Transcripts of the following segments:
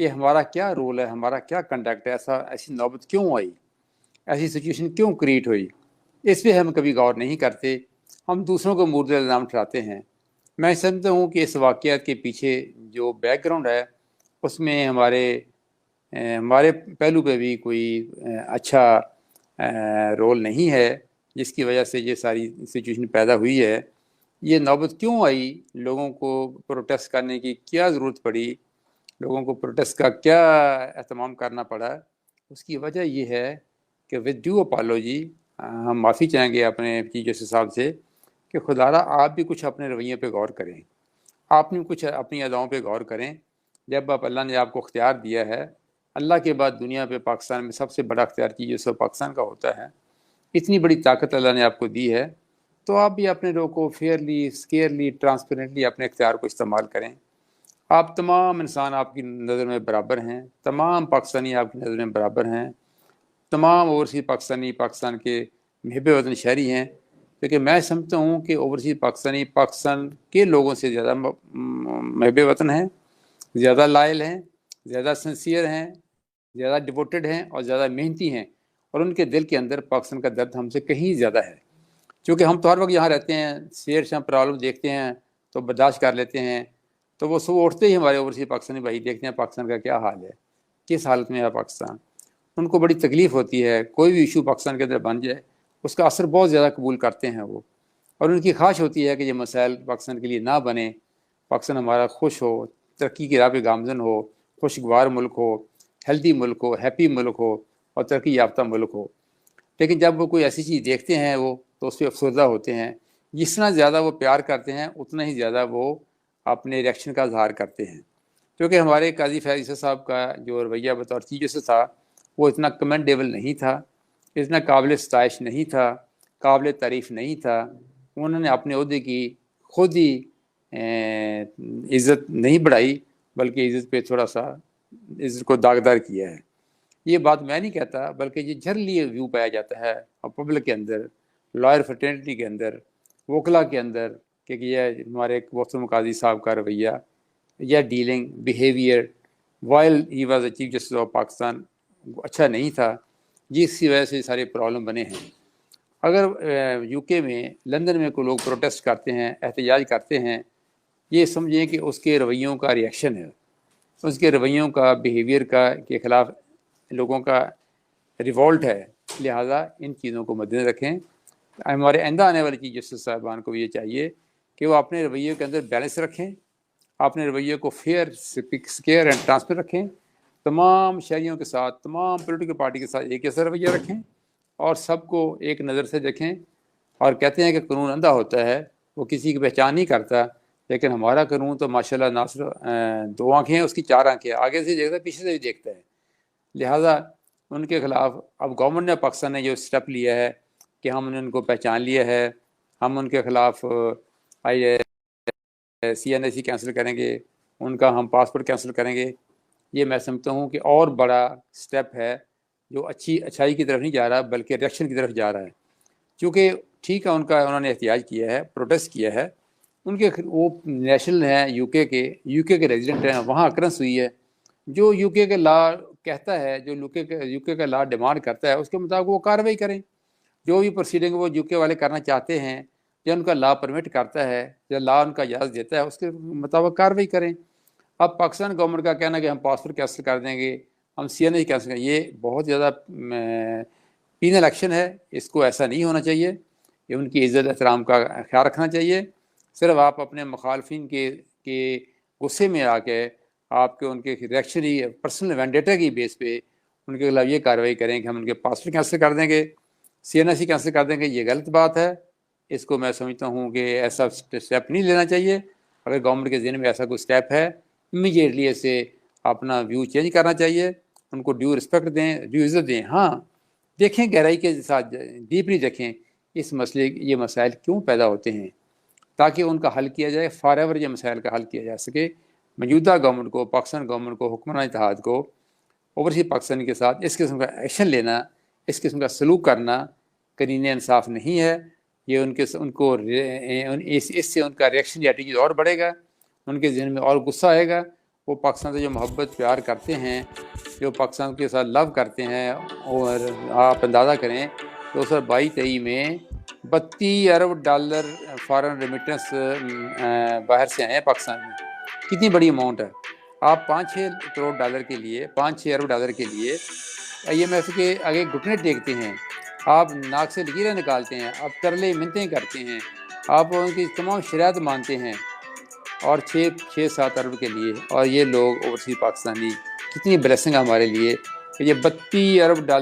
کہ ہمارا کیا رول ہے, ہمارا کیا کنڈکٹ ہے, ایسی نوبت کیوں آئی, ایسی سچویشن کیوں کریٹ ہوئی, اس پہ ہم کبھی غور نہیں کرتے. ہم دوسروں کو مورد الزام ٹھہراتے ہیں. میں سمجھتا ہوں کہ اس واقعات کے پیچھے جو بیک گراؤنڈ ہے اس میں ہمارے پہلو پہ بھی کوئی اچھا رول نہیں ہے, جس کی وجہ سے یہ ساری سچویشن پیدا ہوئی ہے. یہ نوبت کیوں آئی, لوگوں کو پروٹیسٹ کرنے کی کیا ضرورت پڑی, لوگوں کو پروٹیسٹ کا کیا اہتمام کرنا پڑا, اس کی وجہ یہ ہے کہ ود ڈیو اپالوجی ہم معافی چاہیں گے اپنے چیف جسٹس صاحب سے کہ خدا را آپ بھی کچھ اپنے رویے پہ غور کریں, آپ نے کچھ اپنی اداؤں پہ غور کریں. جب اللہ نے آپ کو اختیار دیا ہے, اللہ کے بعد دنیا پہ پاکستان میں سب سے بڑا اختیار چیز جو پاکستان کا ہوتا ہے, اتنی بڑی طاقت اللہ نے آپ کو دی ہے, تو آپ بھی اپنے لوگوں کو فیئرلی, اسکیئرلی, ٹرانسپیرنٹلی اپنے اختیار کو استعمال کریں. آپ تمام انسان آپ کی نظر میں برابر ہیں, تمام پاکستانی آپ کی نظر میں برابر ہیں, تمام اوورسیز پاکستانی پاکستان کے محب وطن شہری ہیں. کیونکہ میں سمجھتا ہوں کہ اوورسیز پاکستانی پاکستان کے لوگوں سے زیادہ محب وطن ہیں, زیادہ لائل ہیں, زیادہ سنسیئر ہیں, زیادہ ڈیووٹڈ ہیں اور زیادہ محنتی ہیں, اور ان کے دل کے اندر پاکستان کا درد ہم سے کہیں زیادہ ہے. چونکہ ہم تو ہر وقت یہاں رہتے ہیں, شیر شاہ پرابلم دیکھتے ہیں تو برداشت کر لیتے ہیں, تو وہ صبح اٹھتے ہی ہمارے اوورسیز پاکستانی بھائی دیکھتے ہیں پاکستان کا کیا حال ہے, کس حالت میں ہے پاکستان. ان کو بڑی تکلیف ہوتی ہے, کوئی بھی ایشو پاکستان کے اندر بن جائے اس کا اثر بہت زیادہ قبول کرتے ہیں وہ, اور ان کی خواہش ہوتی ہے کہ یہ مسائل پاکستان کے لیے نہ بنے, پاکستان ہمارا خوش ہو, ترقی کی راہ پہ گامزن ہو, خوشگوار ملک ہو, ہیلدی ملک ہو, ہیپی ملک ہو اور ترقی یافتہ ملک ہو. لیکن جب وہ کوئی ایسی چیز دیکھتے ہیں وہ تو اس پہ افسردہ ہوتے ہیں. جتنا زیادہ وہ پیار کرتے ہیں اتنا ہی زیادہ وہ اپنے ریئیکشن کا اظہار کرتے ہیں. کیونکہ ہمارے قاضی فیاض عیسیٰ صاحب کا جو رویہ بطور چیف جسٹس تھا وہ اتنا کمنڈیبل نہیں تھا, اتنا قابل ستائش نہیں تھا, قابل تعریف نہیں تھا. انہوں نے اپنے عہدے کی خود ہی عزت نہیں بڑھائی, بلکہ عزت پہ تھوڑا سا عزت کو داغدار کیا ہے. یہ بات میں نہیں کہتا, بلکہ یہ جنرلی ویو پایا جاتا ہے پبلک کے اندر, لائر فرٹرنیٹی کے اندر, وکلا کے اندر, کہ یہ ہمارے محترم قاضی صاحب کا رویہ یا dealing behaviour while he was a chief justice of Pakistan اچھا نہیں تھا, جس کی وجہ سے سارے پرابلم بنے ہیں. اگر یو کے میں, لندن میں کوئی لوگ پروٹیسٹ کرتے ہیں, احتجاج کرتے ہیں, یہ سمجھیں کہ اس کے رویوں کا ریئیکشن ہے, اس کے رویوں کا بیہیویئر کا کے خلاف لوگوں کا ریوولٹ ہے. لہٰذا ان چیزوں کو مد نظر رکھیں. ہمارے آئندہ آنے والے چیف جسٹس صاحبان کو بھی یہ چاہیے کہ وہ اپنے رویے کے اندر بیلنس رکھیں, اپنے رویے کو فیئر, اسکیئر اینڈ ٹرانسپیرنٹ رکھیں, تمام شہریوں کے ساتھ, تمام پولیٹیکل پارٹی کے ساتھ ایک جیسا رویہ رکھیں, اور سب کو ایک نظر سے دیکھیں. اور کہتے ہیں کہ قانون اندھا ہوتا ہے, وہ کسی کی پہچان نہیں کرتا, لیکن ہمارا قانون تو ماشاءاللہ نہ صرف 2 آنکھیں ہیں, اس کی 4 آنکھیں, آگے سے دیکھتا ہے, پیچھے سے بھی دیکھتا ہے. لہٰذا ان کے خلاف اب گورنمنٹ نے, پاکستان نے جو اسٹیپ لیا ہے کہ ہم نے ان کو پہچان لیا ہے, ہم ان کے خلاف CNIC کینسل کریں گے, ان کا ہم پاسپورٹ کینسل کریں گے. یہ میں سمجھتا ہوں کہ اور بڑا اسٹیپ ہے جو اچھائی کی طرف نہیں جا رہا, بلکہ ریئیکشن کی طرف جا رہا ہے. چونکہ ٹھیک ہے, انہوں نے احتجاج کیا ہے, پروٹیسٹ کیا ہے, ان کے وہ نیشنل ہیں یو کے کے ریزیڈنٹ ہیں, وہاں اکرنس ہوئی ہے. جو یو کے لا کہتا ہے, جو یو کے کا لا ڈیمانڈ کرتا ہے, اس کے مطابق وہ کارروائی کریں. جو بھی پروسیڈنگ وہ یو کے والے کرنا چاہتے ہیں, یا ان کا لا پرمٹ کرتا ہے, یا لا ان کا اجازت دیتا ہے, اس کے مطابق کارروائی کریں. اب پاکستان گورنمنٹ کا کہنا کہ ہم پاسپورٹ کینسل کر دیں گے, ہم CNIC کینسل کریں, یہ بہت زیادہ پینل ایکشن ہے. اس کو ایسا نہیں ہونا چاہیے. یہ ان کی عزت احترام کا خیال رکھنا چاہیے. صرف آپ اپنے مخالفین کے غصے میں آ کے, آپ کے ان کے ریئیکشن ہی پرسنل وینڈیٹا کی بیس پہ ان کے خلاف یہ کارروائی کریں کہ ہم ان کے پاسپورٹ کینسل کر دیں گے, CNIC کینسل کر دیں گے, یہ غلط بات ہے. اس کو میں سمجھتا ہوں کہ ایسا اسٹیپ نہیں لینا چاہیے. اگر گورنمنٹ کے ذہن میں ایسا کوئی اسٹیپ ہے, امیجیٹلی اسے اپنا ویو چینج کرنا چاہیے. ان کو ڈیو رسپیکٹ دیں, ڈیو عزت دیں. ہاں, دیکھیں گہرائی کے ساتھ, ڈیپلی دیکھیں اس یہ مسائل کیوں پیدا ہوتے ہیں, تاکہ ان کا حل کیا جائے. فار ایور یہ مسائل کا حل کیا جا سکے. موجودہ گورنمنٹ کو, پاکستان گورنمنٹ کو, حکمران اتحاد کو اوورسیز پاکستان کے ساتھ اس قسم کا ایکشن لینا, اس قسم کا سلوک کرنا قرین انصاف نہیں ہے. یہ اس سے ان کا ریئیکشن یا ایٹیٹیوڈ اور بڑھے گا, ان کے ذہن میں اور غصہ آئے گا, وہ پاکستان سے جو محبت پیار کرتے ہیں, جو پاکستان کے ساتھ لو کرتے ہیں, اور آپ اندازہ کریں 2022-23 میں $32 ارب فارن ریمیٹنس باہر سے آئے ہیں پاکستان میں. کتنی بڑی اماؤنٹ ہے. آپ 5-6 کروڑ ڈالر کے لیے, 5-6 ارب ڈالر کے لیے IMF کے آگے گھٹنے ٹیکتے ہیں, آپ ناک سے لکیریں نکالتے ہیں, آپ ترلے منتیں کرتے ہیں, آپ ان کی تمام شرائط مانتے ہیں, اور 6-7 ارب کے لیے. اور یہ لوگ اوورسیز پاکستانی کتنی بلیسنگ ہمارے لیے کہ یہ $32 ارب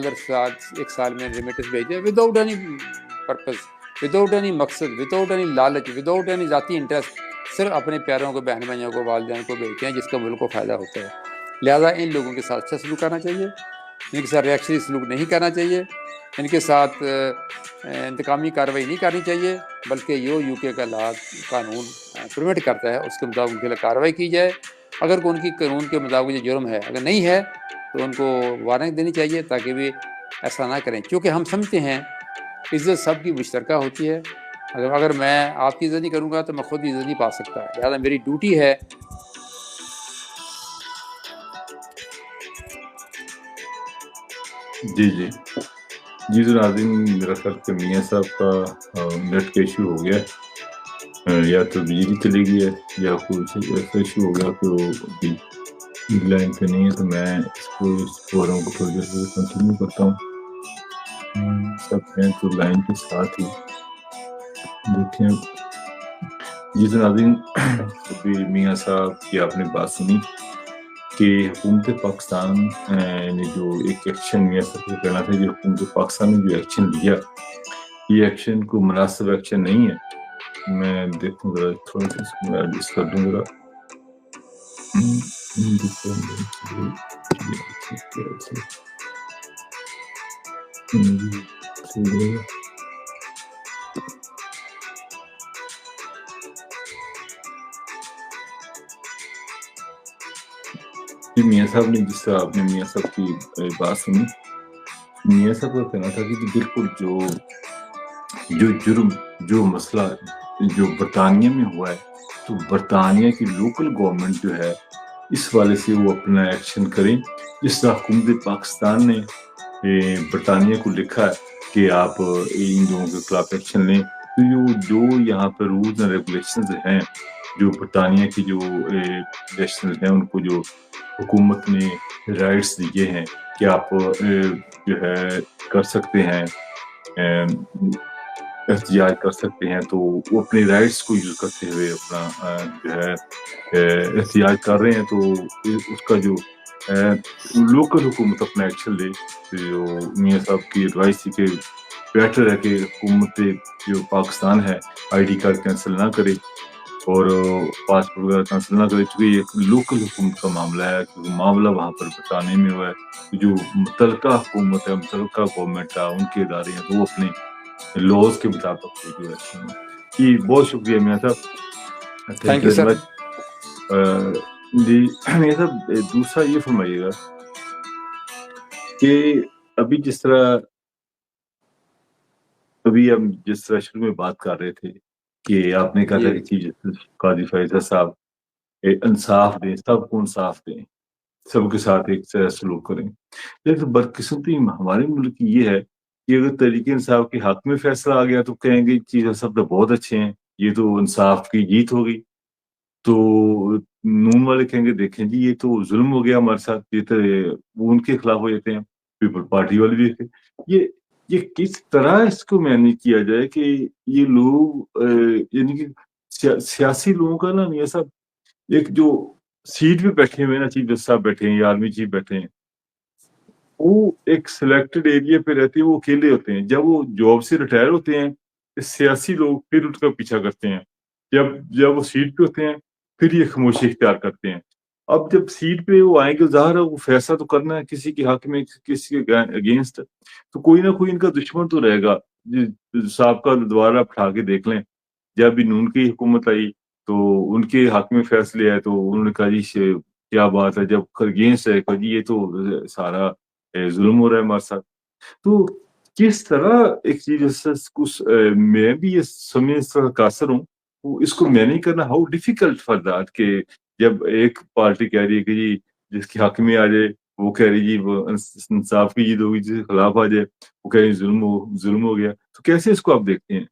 ایک سال میں ریمیٹنس بھیجتے ہیں without any purpose, without any مقصد, وداؤٹ اینی لالچ, وداؤٹ اینی ذاتی انٹرسٹ, صرف اپنے پیاروں کو, بہن بھائیوں کو, والدین کو بھیجتے ہیں جس کا ملک کو فائدہ ہوتا ہے. لہٰذا ان لوگوں کے ساتھ اچھا سلوک کرنا چاہیے, ان کے ساتھ ریئیکشنری سلوک نہیں کرنا چاہیے, ان کے ساتھ انتقامی کارروائی نہیں کرنی چاہیے, بلکہ UK کا قانون پرمٹ کرتا ہے اس کے مطابق ان کے لیے کارروائی کی جائے. اگر ان کی قانون کے مطابق یہ جرم ہے, اگر نہیں ہے تو ان کو وارننگ دینی چاہیے تاکہ بھی ایسا نہ کریں, کیونکہ ہم سمجھتے ہیں عزت سب کی مشترکہ ہوتی ہے. اگر میں آپ کی عزت نہیں کروں گا تو میں خود عزت نہیں پا سکتا. لہٰذا میری ڈیوٹی ہے. جی تو ناظرین, میرا خیال کہ میاں صاحب کا نیٹ کا ایشو ہو گیا, یا تو بجلی چلی گئی ہے یا کچھ ایسا ایشو ہو گیا کہ وہ ابھی لائن پہ نہیں ہے. تو میں اس پروگرام کو تھوڑی دیر سے کنٹینیو کرتا ہوں. سب ہیں تو لائن کے ساتھ ہی دیکھیں. جی تو ناظرین, ابھی میاں صاحب کی آپ نے بات سنی کہ حکومت پاکستان نے جو ایک ایکشن میاں صاحب کو کہنا تھا, جو حکومت پاکستان نے جو ایکشن لیا, یہ ایکشن کو مناسب ایکشن نہیں ہے. میں دیکھوں ذرا, تھوڑا سا اس کو میں ایڈجسٹ کر دوں ذرا. میاں صاحب نے, جس طرح آپ نے میاں صاحب کی بات سنی, میاں صاحب کا کہنا تھا کہ بالکل جو جرم, جو مسئلہ جو برطانیہ میں ہوا ہے, تو برطانیہ کی لوکل گورنمنٹ جو ہے اس والے سے وہ اپنا ایکشن کریں. جس طرح حکومت پاکستان نے برطانیہ کو لکھا ہے کہ آپ ان لوگوں کے خلاف ایکشن لیں, تو جو یہاں پہ رولز اینڈ ریگولیشنز ہیں, جو برطانیہ کی جو نیشنل ہیں, ان کو جو حکومت نے رائٹس دیے ہیں کہ آپ جو ہے کر سکتے ہیں, احتجاج کر سکتے ہیں, تو وہ اپنے رائٹس کو یوز کرتے ہوئے اپنا جو ہے احتجاج کر رہے ہیں. تو اس کا جو لوکل حکومت اپنا ایکشن لے. جو میاں صاحب کی ایڈوائس تھی کہ بیٹر ہے کہ حکومت جو پاکستان ہے ID کارڈ کینسل نہ کرے اور پاسپورٹ وغیرہ کینسل نہ کرے, چونکہ یہ ایک لوکل حکومت کا معاملہ ہے, کیونکہ معاملہ وہاں پر برطانیہ میں ہوا ہے. جو متعلقہ حکومت ہے, متعلقہ گورنمنٹ ہے, ان کے ادارے ہیں, تو وہ اپنے لاز کے مطابق جو ایکشن ہے. جی بہت شکریہ میاں صاحب, تھینک یو سر. جی میاں صاحب, دوسرا یہ فرمائیے گا کہ ابھی جس طرح ہم شروع میں بات کر رہے تھے کہ آپ نے کہا تھا کہ چیف جسٹس قاضی فیصل صاحب انصاف دیں, سب کو انصاف دیں, سب کے ساتھ ایک طرح سلوک کریں. لیکن بدقسمتی ہمارے ملک کی یہ ہے کہ اگر تحریک انصاف کے حق میں فیصلہ آ گیا تو کہیں گے چیف صاحب تو بہت اچھے ہیں, یہ تو انصاف کی جیت ہو گئی. تو نون والے کہیں گے دیکھیں جی یہ تو ظلم ہو گیا ہمارے ساتھ, یہ تو وہ ان کے خلاف ہو جاتے ہیں. پیپل پارٹی والے بھی دیکھیں یہ کس طرح اس کو مینیج کیا جائے کہ یہ لوگ یعنی کہ سیاسی لوگوں کا نا نہیں ایسا, ایک جو سیٹ پہ بیٹھے ہوئے نا, چیف جسٹس صاحب بیٹھے ہیں یا آرمی چیف بیٹھے ہیں, وہ ایک سلیکٹڈ ایریا پہ رہتے ہیں, وہ اکیلے ہوتے ہیں. جب وہ جاب سے ریٹائر ہوتے ہیں سیاسی لوگ پھر ان کا پیچھا کرتے ہیں. جب وہ سیٹ پہ ہوتے ہیں پھر یہ خاموشی اختیار کرتے ہیں. اب جب سیٹ پہ وہ آئیں گے, ظاہر ہے وہ فیصلہ تو کرنا ہے کسی کے حق میں, کسی کے اگینسٹ, تو کوئی نہ کوئی ان کا دشمن تو رہے گا. صاحب کا دوبارہ اٹھا کے دیکھ لیں, جب بھی نون کی حکومت آئی تو ان کے حق میں فیصلے آئے تو انہوں نے کہا جی کیا بات ہے, جب اگینسٹ ہے جی یہ تو سارا ظلم ہو رہا ہے ہمارے ساتھ. تو کس طرح ایک چیز میں بھی یہ سمجھ قاصر ہوں, اس کو مینیج کرنا ہاؤ ڈیفیکلٹ فار دیٹ کہ جب ایک پارٹی کہہ رہی ہے کہ جی جس کے حق میں آ جائے وہ کہہ رہی جی وہ انصاف کی جیت ہوگی، جس کے خلاف آ جائے وہ کہہ رہی ظلم ہو گیا، تو کیسے اس کو آپ دیکھتے ہیں؟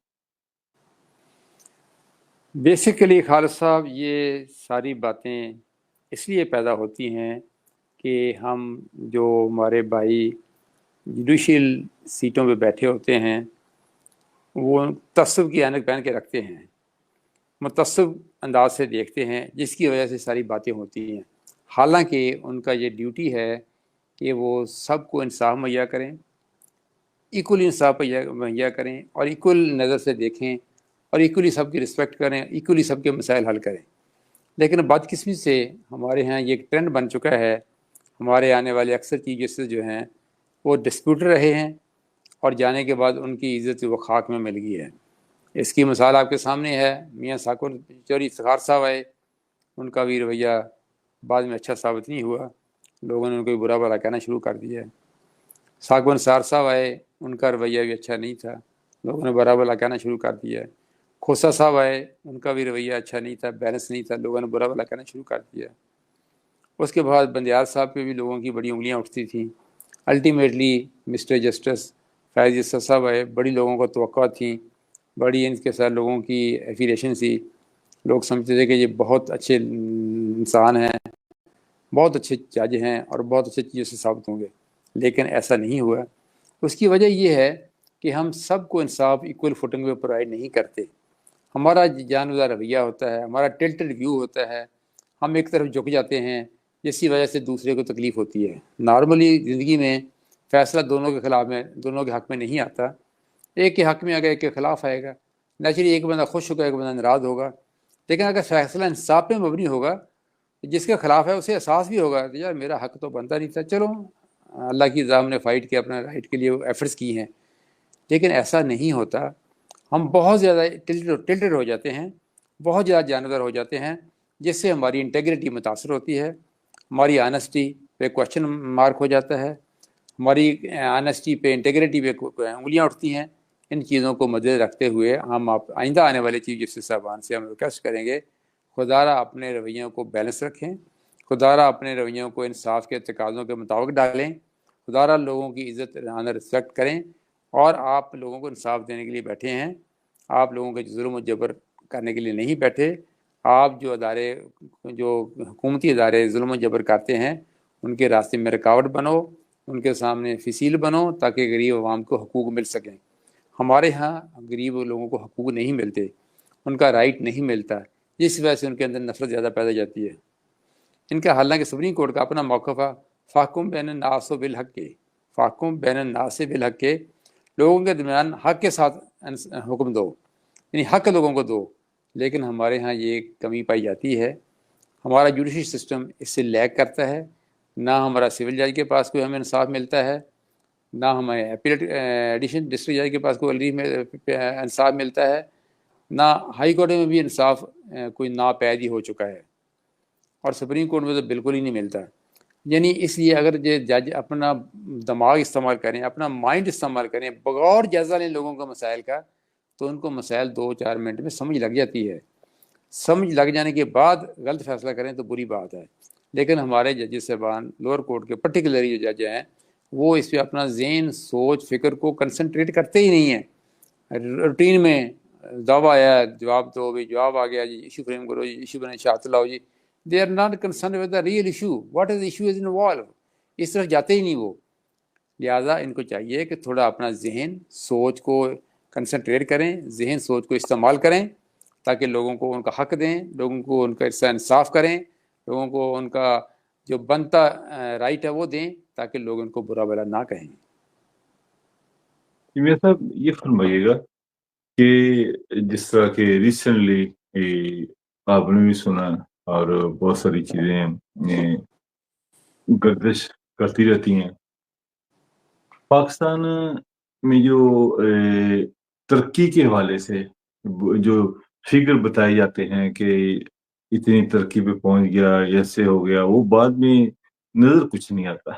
بیسیکلی خالد صاحب یہ ساری باتیں اس لیے پیدا ہوتی ہیں کہ ہم جو ہمارے بھائی جوڈیشل سیٹوں پہ بیٹھے ہوتے ہیں وہ تعصب کی عینک پہن کے رکھتے ہیں، متعصب انداز سے دیکھتے ہیں، جس کی وجہ سے ساری باتیں ہوتی ہیں، حالانکہ ان کا یہ ڈیوٹی ہے کہ وہ سب کو انصاف مہیا کریں، ایکول انصاف مہیا کریں اور ایکول نظر سے دیکھیں اور ایکولی سب کی رسپیکٹ کریں، ایکولی سب کے مسائل حل کریں۔ لیکن بدقسمتی سے ہمارے ہاں یہ ایک ٹرینڈ بن چکا ہے، ہمارے آنے والے اکثر چیف جسٹس جو ہیں وہ ڈسپیوٹر رہے ہیں اور جانے کے بعد ان کی عزت وہ خاک میں مل گئی ہے۔ اس کی مثال آپ کے سامنے ہے، میاں ثاقب چودھری افتخار صاحب آئے، ان کا بھی رویہ بعد میں اچھا ثابت نہیں ہوا، لوگوں نے ان کو برا بھلا کہنا شروع کر دیا ہے۔ ثاقب نثار صاحب آئے، ان کا رویہ بھی اچھا نہیں تھا، لوگوں نے برا بھلا کہنا شروع کر دیا ہے۔ کھوسا صاحب آئے، ان کا بھی رویہ اچھا نہیں تھا، بیلنس نہیں تھا، لوگوں نے برا بھلا کہنا شروع کر دیا۔ اس کے بعد بندیال صاحب پہ بھی لوگوں کی بڑی انگلیاں اٹھتی تھیں۔ الٹیمیٹلی مسٹر جسٹس فیض جسٹس صاحب آئے، بڑی لوگوں کو توقع تھیں، بڑی ان کے ساتھ لوگوں کی ایفیلیشن تھی، لوگ سمجھتے تھے کہ یہ بہت اچھے انسان ہیں، بہت اچھے جج ہیں اور بہت اچھے چیزوں سے ثابت ہوں گے، لیکن ایسا نہیں ہوا۔ اس کی وجہ یہ ہے کہ ہم سب کو انصاف ایکول فوٹنگ پہ پرووائڈ نہیں کرتے، ہمارا جانبدار رویہ ہوتا ہے، ہمارا ٹلٹڈ ویو ہوتا ہے، ہم ایک طرف جھک جاتے ہیں جس کی وجہ سے دوسرے کو تکلیف ہوتی ہے۔ نارملی زندگی میں فیصلہ دونوں کے خلاف میں، دونوں کے حق میں نہیں آتا، ایک کے حق میں آگے ایک کے خلاف آئے گا، نیچرلی ایک بندہ خوش ہوگا ایک بندہ ناراض ہوگا، لیکن اگر فیصلہ انصاف پہ مبنی ہوگا جس کے خلاف ہے اسے احساس بھی ہوگا کہ یار میرا حق تو بنتا نہیں تھا، چلو اللہ کی رضا نے فائٹ کیا، اپنا رائٹ کے لیے ایفرٹس کی ہیں، لیکن ایسا نہیں ہوتا۔ ہم بہت زیادہ ٹلٹڈ ہو جاتے ہیں، بہت زیادہ جانبدار ہو جاتے ہیں، جس سے ہماری انٹیگریٹی متاثر ہوتی ہے، ہماری آنیسٹی پہ کوشچن مارک ہو جاتا ہے، ہماری آنیسٹی پہ انٹیگریٹی پہ انگلیاں اٹھتی ہیں۔ ان چیزوں کو مد رکھتے ہوئے ہم آئندہ آنے والے چیف جسٹس صاحبان سے ہم ریکویسٹ کریں گے خدا را اپنے رویوں کو بیلنس رکھیں، خدا را اپنے رویوں کو انصاف کے تقاضوں کے مطابق ڈالیں، خدا را لوگوں کی عزت آنر رسپیکٹ کریں، اور آپ لوگوں کو انصاف دینے کے لیے بیٹھے ہیں، آپ لوگوں کے ظلم و جبر کرنے کے لیے نہیں بیٹھے۔ آپ جو ادارے، جو حکومتی ادارے ظلم و جبر کرتے ہیں ان کے راستے میں رکاوٹ بنو، ان کے سامنے فصیل بنو تاکہ غریب عوام کو حقوق مل سکیں۔ ہمارے ہاں غریب لوگوں کو حقوق نہیں ملتے، ان کا رائٹ نہیں ملتا، جس وجہ سے ان کے اندر نفرت زیادہ پیدا جاتی ہے۔ ان کا حالانکہ سپریم کورٹ کا اپنا موقف ہے، فاحکم بین الناس بالحق کے، فاحکم بین الناس بالحق کے، لوگوں کے درمیان حق کے ساتھ حکم دو، یعنی حق لوگوں کو دو، لیکن ہمارے ہاں یہ کمی پائی جاتی ہے۔ ہمارا جوڈیشل سسٹم اس سے لیگ کرتا ہے، نہ ہمارا سول جج کے پاس کوئی ہمیں انصاف ملتا ہے، نہ ہمیں ایڈیشن ڈسٹرکٹ جج کے پاس کوئی انصاف ملتا ہے، نہ ہائی کورٹ میں بھی انصاف کوئی ناپید ہی ہو چکا ہے، اور سپریم کورٹ میں تو بالکل ہی نہیں ملتا۔ یعنی اس لیے اگر یہ جج اپنا دماغ استعمال کریں، اپنا مائنڈ استعمال کریں، بغور جائزہ لیں لوگوں کا مسائل کا، تو ان کو مسائل 2-4 منٹ میں سمجھ لگ جاتی ہے۔ سمجھ لگ جانے کے بعد غلط فیصلہ کریں تو بری بات ہے، لیکن ہمارے ججز صاحبان لوور کورٹ کے پرٹیکولرلی جو جج ہیں وہ اس پہ اپنا ذہن، سوچ، فکر کو کنسنٹریٹ کرتے ہی نہیں ہیں۔ روٹین میں دعویٰ آیا جواب دو، بھی جواب آ گیا جی، ایشو فریم کرو جی، ایشو بنے شاعت لاؤ جی، they are not concern with the real issue, what is issue is involve, اس طرف جاتے ہی نہیں وہ۔ لہٰذا ان کو چاہیے کہ تھوڑا اپنا ذہن، سوچ کو کنسنٹریٹ کریں، ذہن سوچ کو استعمال کریں تاکہ لوگوں کو ان کا حق دیں، لوگوں کو ان کا حصہ انصاف کریں، لوگوں کو ان کا جو بنتا رائٹ ہے وہ دیں تاکہ لوگ ان کو برا بھلا نہ کہیں۔ میاں صاحب یہ فرمائیے گا کہ جس طرح کہ ریسنٹلی آپ نے بھی سنا اور بہت ساری چیزیں گردش کرتی رہتی ہیں، پاکستان میں جو ترقی کے حوالے سے جو فگر بتائے جاتے ہیں کہ اتنی ترقی پہ پہنچ گیا، ایسے ہو گیا، وہ بعد میں نظر کچھ نہیں آتا۔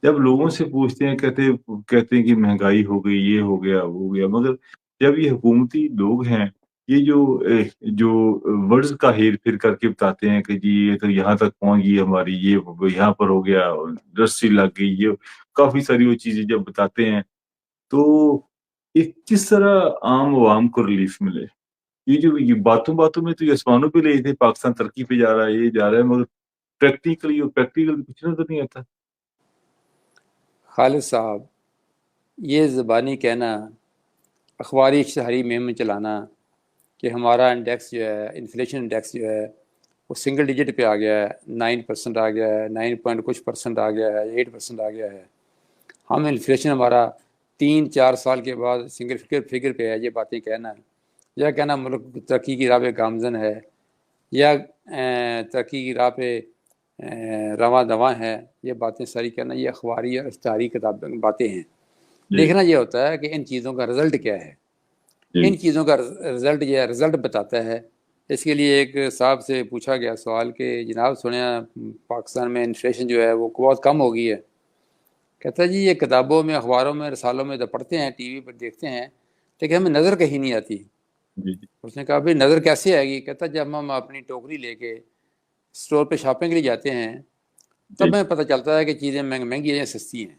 جب لوگوں سے پوچھتے ہیں کہتے ہیں کہ مہنگائی ہو گئی، یہ ہو گیا، وہ ہو گیا، مگر جب یہ حکومتی لوگ ہیں یہ جو ورڈز کا ہیر پھر کر کے بتاتے ہیں کہ جی یہ تو یہاں تک پہنچ گئی ہماری، یہ یہاں پر ہو گیا، انڈسٹری لگ گئی، یہ کافی ساری وہ چیزیں جب بتاتے ہیں تو ایک کس طرح عام عوام کو ریلیف ملے. یہ باتوں میں تو یہ آسمانوں پہ لے تھے، پاکستان ترقی پہ جا رہا ہے، یہ جا رہا ہے، مگر پریکٹیکلی کچھ نظر نہیں آتا. خالد صاحب، یہ زبانی کہنا، اخباری اشتہاری مہم چلانا کہ ہمارا انڈیکس جو ہے، انفلیشن انڈیکس جو ہے وہ سنگل ڈیجٹ پہ آ گیا ہے، 9% آ گیا ہے، 9 پوائنٹ کچھ % آ گیا ہے، 8% آ گیا ہے. ہم انفلیشن ہمارا 3-4 سال کے بعد سنگل فگر پہ ہے. یہ باتیں کہنا ہے یا کہنا ملک ترقی کی راہ پہ گامزن ہے یا ترقی کی راہ پہ رواں دواں ہے، یہ باتیں ساری کہنا یہ اخباری اور اشتہاری باتیں ہیں. دیکھنا یہ ہوتا ہے کہ ان چیزوں کا رزلٹ کیا ہے. ان چیزوں کا رزلٹ یہ رزلٹ بتاتا ہے. اس کے لیے ایک صاحب سے پوچھا گیا سوال کہ جناب سنیا پاکستان میں انفلیشن جو ہے وہ بہت کم ہو گئی ہے. کہتا ہے جی یہ کتابوں میں، اخباروں میں، رسالوں میں تو پڑھتے ہیں، ٹی وی پر دیکھتے ہیں، لیکن ہمیں نظر کہیں نہیں آتی. اس نے کہا بھائی نظر کیسے آئے گی؟ کہتا جب ہم اپنی ٹوکری لے کے اسٹور پہ شاپنگ کے لیے جاتے ہیں تب ہمیں پتہ چلتا ہے کہ چیزیں مہنگی ہیں یا سستی ہیں.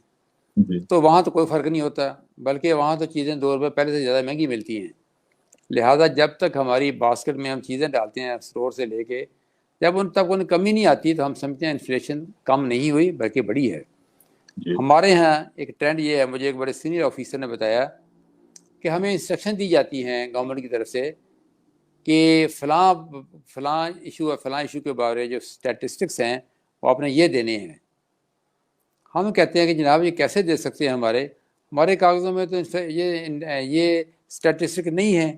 تو وہاں تو کوئی فرق نہیں ہوتا، بلکہ وہاں تو چیزیں 2 روپے پہلے سے زیادہ مہنگی ملتی ہیں. لہٰذا جب تک ہماری باسکٹ میں ہم چیزیں ڈالتے ہیں اسٹور سے لے کے، جب ان تک ان کمی نہیں آتی تو ہم سمجھتے ہیں انفلیشن کم نہیں ہوئی بلکہ بڑی ہے. ہمارے ہاں ایک ٹرینڈ یہ ہے، مجھے ایک بڑے سینئر آفیسر نے بتایا کہ ہمیں انسٹرکشن دی جاتی ہیں گورنمنٹ کی طرف سے کہ فلاں ایشو کے بارے جو اسٹیٹسٹکس ہیں وہ آپ نے یہ دینے ہیں. ہم کہتے ہیں کہ جناب یہ کیسے دے سکتے ہیں، ہمارے کاغذوں میں تو یہ اسٹیٹسٹک نہیں ہے.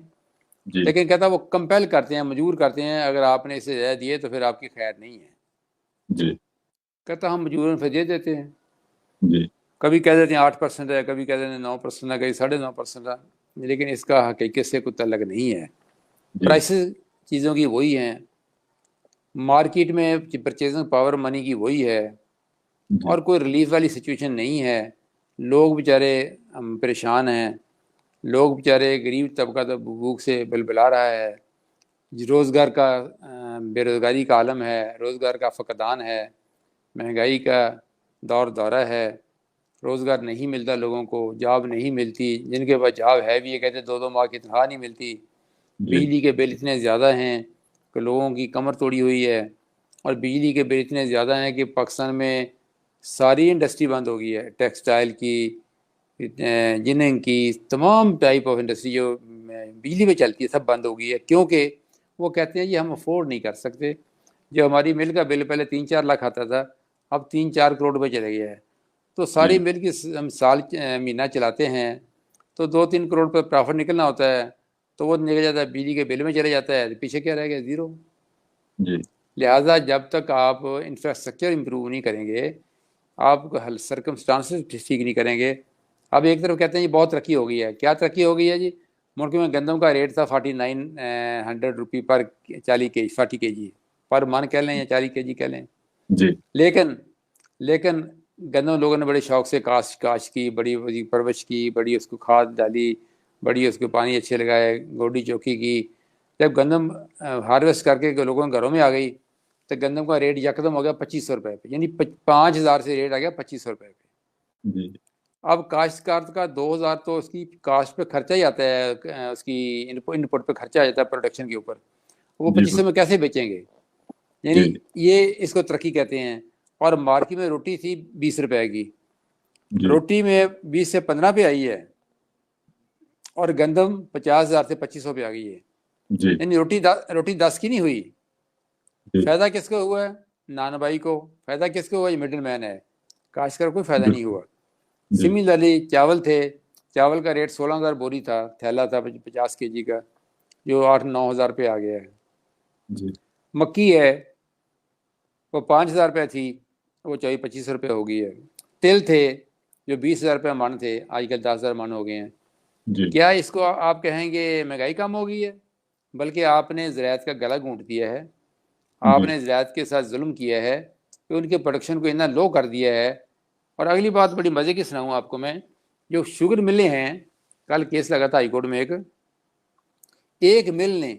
لیکن کہتا وہ کمپیل کرتے ہیں، مجبور کرتے ہیں، اگر آپ نے اسے زیادہ دیے تو پھر آپ کی خیر نہیں ہے. کہتا ہم مجبوراً پھر دے دیتے ہیں. کبھی کہہ دیتے ہیں 8% ہے، کبھی کہہ دیتے ہیں 9% ہے، کبھی 9.5% ہے. لیکن اس کا حقیقت سے کوئی تعلق نہیں ہے. پرائسز چیزوں کی وہی ہیں، مارکیٹ میں پرچیزنگ پاور منی کی وہی ہے، اور کوئی ریلیف والی سچویشن نہیں ہے. لوگ بیچارے پریشان ہیں، لوگ بیچارے غریب طبقہ تو بھوک سے بلبلا رہا ہے. روزگار کا بے روزگاری کا عالم ہے، روزگار کا فقدان ہے، مہنگائی کا دورہ ہے، روزگار نہیں ملتا لوگوں کو، جاب نہیں ملتی. جن کے پاس جاب ہے بھی یہ کہتے 2 ماہ کی تنخواہ نہیں ملتی. بجلی کے بل اتنے زیادہ ہیں کہ لوگوں کی کمر توڑی ہوئی ہے، اور بجلی کے بل اتنے زیادہ ہیں کہ پاکستان میں ساری انڈسٹری بند ہو گئی ہے. ٹیکسٹائل کی، جننگ کی، تمام ٹائپ آف انڈسٹری جو بجلی پہ چلتی ہے سب بند ہو گئی ہے. کیونکہ وہ کہتے ہیں یہ ہم افورڈ نہیں کر سکتے. جو ہماری مل کا بل پہلے 3-4 لاکھ آتا تھا، اب 3-4 کروڑ روپے چلے گیا ہے. تو ساری مل کی ہم سال مہینہ چلاتے ہیں تو 2-3 کروڑ پہ پرافٹ نکلنا ہوتا ہے، تو وہ نکل جاتا ہے بجلی کے بل میں چلے جاتا ہے. پیچھے کیا رہ گیا؟ زیرو. لہٰذا جب تک آپ انفراسٹرکچر امپروو نہیں کریں گے، آپ سرکمسٹانسز ٹھیک نہیں کریں گے. اب ایک طرف کہتے ہیں یہ بہت ترقی ہو گئی ہے. کیا ترقی ہو گئی ہے جی؟ ملک میں گندم کا ریٹ تھا 4900 روپی پر 40 کے جی پر من کہہ لیں یا 40 کے جی کہہ لیں. لیکن گندم لوگوں نے بڑے شوق سے کاشت کی، بڑی پرورش کی، بڑی اس کو کھاد ڈالی، بڑی اس کو پانی اچھے لگائے، گوڈی چوکی کی. جب گندم ہارویسٹ کر کے لوگوں کے گھروں میں آ گئی تو گندم کا ریٹ یکدم ہو گیا 2500 روپے پہ، یعنی 5000 سے ریٹ آ گیا 2500 روپے پہ. اب کاشتکار کا 2000 تو اس کی کاشت پہ خرچہ ہی آتا ہے، اس کی انپٹ پہ خرچہ آ جاتا ہے پروڈکشن کے اوپر. وہ 2500 میں کیسے بیچیں گے؟ یعنی یہ اس کو ترقی کہتے ہیں. اور مارکیٹ میں روٹی تھی 20 روپے کی، روٹی میں 20 سے 15 پہ آئی ہے، اور گندم 50,000 سے 2500 پہ آ گئی ہے. یعنی روٹی 10 کی نہیں ہوئی. فائدہ کس کو ہوا ہے؟ نانبائی کو. فائدہ کس کو ہوا؟ یہ مڈل مین ہے، کاشتکار کوئی فائدہ نہیں ہوا. سملرلی چاول تھے، چاول کا ریٹ 16,000 بوری تھا، تھیلا تھا 50 کے جی کا، جو 8-9 ہزار پہ آ گیا ہے. مکی ہے، وہ 5,000 روپے تھی، وہ 2500 روپے ہو گئی ہے. تل تھے جو 20,000 روپے من تھے، آج کل 10,000 من ہو گئے ہیں. کیا اس کو آپ کہیں گے مہنگائی کم ہو گئی ہے؟ بلکہ آپ نے زراعت کا گلا گھونٹ دیا ہے. آپ نے زراعت کے ساتھ ظلم کیا ہے کہ ان کے پروڈکشن کو اتنا لو کر دیا ہے. اور اگلی بات بڑی مزے کی سناؤں آپ کو میں، جو شوگر ملیں ہیں، کل کیس لگا تھا ہائی کورٹ میں ایک ایک مل نے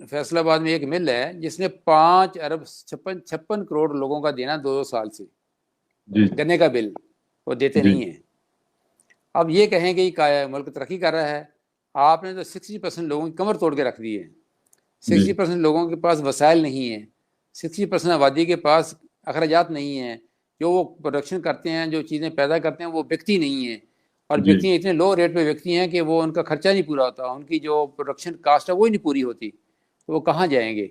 فیصل آباد میں ایک مل ہے جس نے 5 ارب 56 کروڑ لوگوں کا دینا 2 سال سے جی گنے کا بل وہ دیتے جی نہیں ہیں. اب یہ کہیں کہ یہ ملک ترقی کر رہا ہے, آپ نے تو 60% لوگوں کی کمر توڑ کے رکھ دی ہے. 60% لوگوں کے پاس وسائل نہیں ہیں, 60% آبادی کے پاس اخراجات نہیں ہیں, جو وہ پروڈکشن کرتے ہیں, جو چیزیں پیدا کرتے ہیں وہ بکتی نہیں ہیں, اور جی بکتی اتنے لو ریٹ پہ بکتی ہیں کہ وہ ان کا خرچہ نہیں پورا ہوتا, ان کی جو پروڈکشن کاسٹ ہے وہ نہیں پوری ہوتی, تو وہ کہاں جائیں گے؟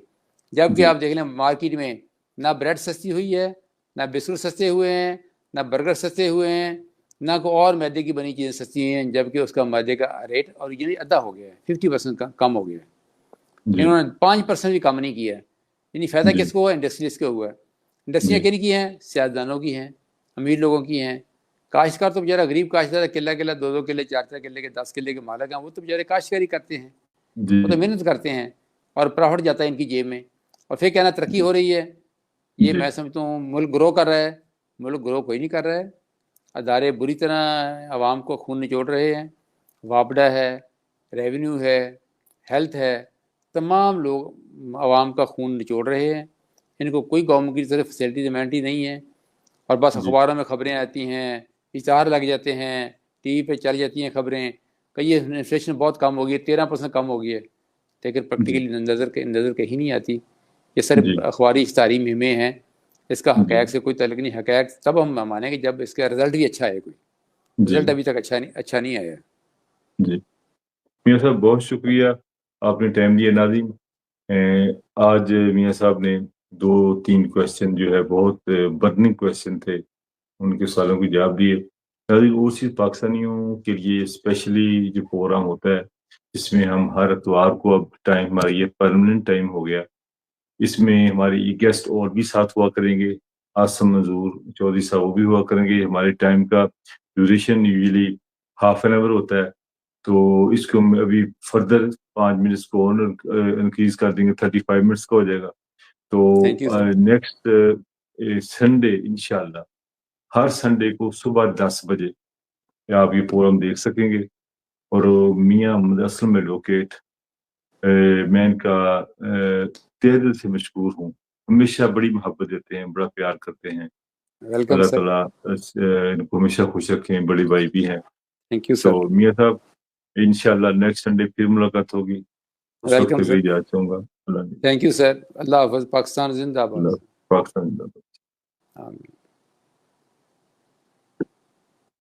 جبکہ جی آپ دیکھ لیں مارکیٹ میں نہ بریڈ سستی ہوئی ہے, نہ بسکٹ سستے ہوئے ہیں, نہ برگر سستے ہوئے ہیں, نہ کوئی اور میدے کی بنی چیزیں سستی ہیں, جبکہ اس کا میدے کا ریٹ اور یعنی آدھا ہو گیا ہے, 50% کا کم ہو گیا ہے. جی انہوں نے 5% بھی کم نہیں کیا ہے. یعنی فائدہ جی کس کو ہوا؟ انڈسٹریز کو ہوا ہے. انڈسٹریاں جی کن کی ہیں؟ سیاستدانوں کی ہیں, امیر لوگوں کی ہیں. کاشتکار تو بیچارہ غریب کاشتکار قلعہ 2 کلے 4 کلے کے 10 کلے کے مالک ہیں, وہ تو بیچارے کاشتکاری کرتے ہیں, جی وہ تو محنت کرتے ہیں, اور پروفٹ جاتا ہے ان کی جیب میں. اور پھر کہنا ترقی ہو رہی ہے, یہ جی میں سمجھتا ہوں ملک گرو کر رہا ہے. ملک گرو کوئی نہیں کر رہا ہے. ادارے بری طرح عوام کو خون نچوڑ رہے ہیں. وابڈا ہے, ریونیو ہے, ہیلتھ ہے, تمام لوگ عوام کا خون نچوڑ رہے ہیں. ان کو کوئی گورنمنٹ کی طرف فیسلٹی ایمینٹی نہیں ہے, اور بس جی اخباروں میں خبریں آتی ہیں, اشتہار لگ جاتے ہیں, ٹی وی پہ چل جاتی ہیں خبریں کہ یہ انفلیشن بہت کم ہو گئی ہے, 13% کم ہو گئی ہے, لیکن پریکٹیکلی نظر کہیں نہیں آتی. یہ صرف جی اخباری اشتہاری مہمیں ہیں, اس کا جی حقائق سے کوئی تعلق نہیں. حقائق تب ہم مانیں گے جب اس کا رزلٹ بھی اچھا ہے. کوئی جی رزلٹ ابھی تک اچھا نہیں آیا. جی میاں صاحب بہت شکریہ, آپ نے ٹائم دیا. ناظرین, آج میاں صاحب نے 2-3 کویشچن جو ہے بہت برننگ کویشچن تھے, ان کے سوالوں کے جواب دیے. ناظرین, اوورسیز پاکستانیوں کے لیے اسپیشلی جو پروگرام ہوتا ہے جس میں ہم ہر اتوار کو, اب ٹائم ہمارا یہ پرماننٹ ٹائم ہو گیا, اس میں ہمارے یہ گیسٹ اور بھی ساتھ ہوا کریں گے. آسم منظور چودھری صاحب وہ بھی ہوا کریں گے. ہمارے ٹائم کا ڈیوریشن یوزلی ½ این آور ہوتا ہے, تو اس کو ہم ابھی فردر 5 منٹس کو انکریز کر دیں گے, 35 منٹس کا ہو جائے گا. تھینک یو تو سر. نیکسٹ سنڈے انشاءاللہ ہر سنڈے کو صبح 10 بجے آپ یہ پروگرام دیکھ سکیں گے. اور میاں محمد اسلم ایڈوکیٹ, میں ان کا تہ دل سے مشکور ہوں. ہمیشہ بڑی محبت دیتے ہیں, بڑا پیار کرتے ہیں. ویلکم اللہ سر. تعالیٰ ان کو ہمیشہ خوش رکھیں, بڑے بھائی بھی ہیں. تھینک یو تو سر. میاں صاحب انشاءاللہ نیکسٹ سنڈے پھر ملاقات ہوگی. اس وقت ویلکم تک سر. اجازت چاہوں گا. اللہ تھینک یو سر. اللہ حافظ. پاکستان زندہ باد. پاکستان. آمین.